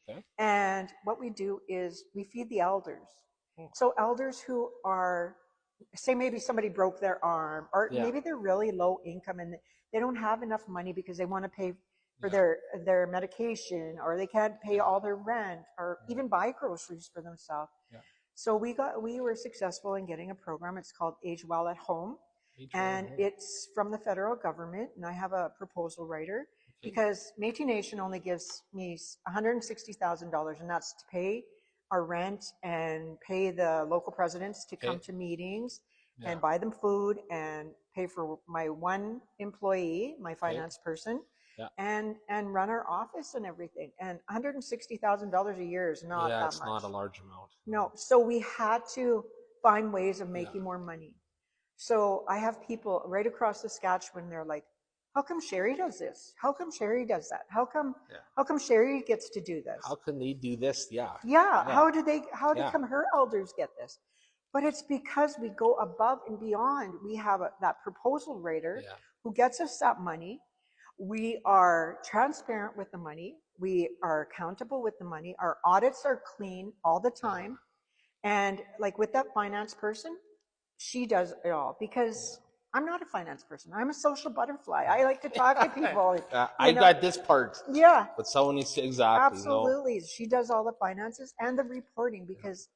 Okay. And what we do is we feed the elders. Oh. So elders who are, say maybe somebody broke their arm, or Yeah. maybe they're really low income and they don't have enough money because they want to pay for Yeah. their medication, or they can't pay Yeah. all their rent, or Yeah. even buy groceries for themselves. Yeah. So we were successful in getting a program. It's called Age Well at Home, Age well at and home. it's from the federal government. And I have a proposal writer Okay. because Métis Nation only gives me $160,000, and that's to pay our rent and pay the local presidents to come Okay. to meetings Yeah. and buy them food and pay for my one employee, my Okay. finance person, Yeah. and run our office and everything. And $160,000 a year is not Yeah, that it's much. not a large amount. No, so we had to find ways of Yeah. making more money. So I have people right across Saskatchewan. They're like, "How come Sherry does this? How come Sherry does that? Yeah. How come Sherry gets to do this? How can they do this? Yeah. Yeah, Yeah. how did Yeah. come her elders get this?" But it's because we go above and beyond. We have that proposal writer Yeah. who gets us that money. We are transparent with the money. We are accountable with the money. Our audits are clean all the Yeah. time. And like with that finance person, she does it all because I'm not a finance person. I'm a social butterfly. I like to talk to people, I you know. got this part, Yeah, but someone needs to exactly, absolutely. She does all the finances and the reporting Yeah. because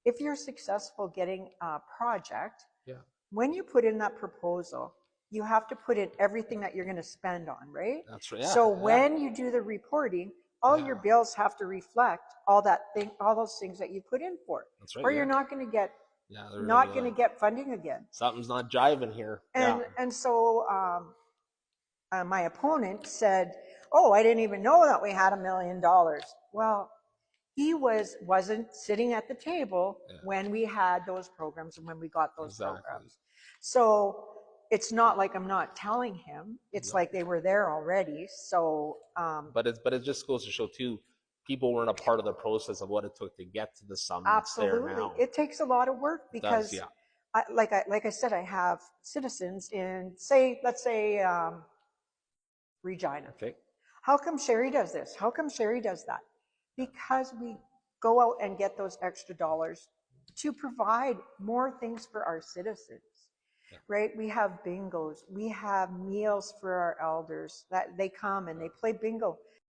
if you're successful getting a project, Yeah. when you put in that proposal, you have to put in everything that you're going to spend on, right? That's right. Yeah. So Yeah. when you do the reporting, all Yeah. your bills have to reflect all those things that you put in for, That's right. or Yeah. you're not going to get Yeah. They're gonna be not going to like, get funding again. something's not jiving here. Yeah. And so my opponent said, "Oh, I didn't even know that we had $1 million." Well, he wasn't sitting at the table Yeah. when we had those programs and when we got those Exactly. programs. So it's not like I'm not telling him. It's No. like they were there already. So But it just goes to show too, people weren't a part of the process of what it took to get to the sum that's there absolutely, now. it takes a lot of work It does. because Yeah. like I said, I have citizens in, say, let's say Regina. Okay. How come Sherry does this? How come Sherry does that? Because we go out and get those extra dollars to provide more things for our citizens, Yeah. right? We have bingos, we have meals for our elders that they come and they play bingo.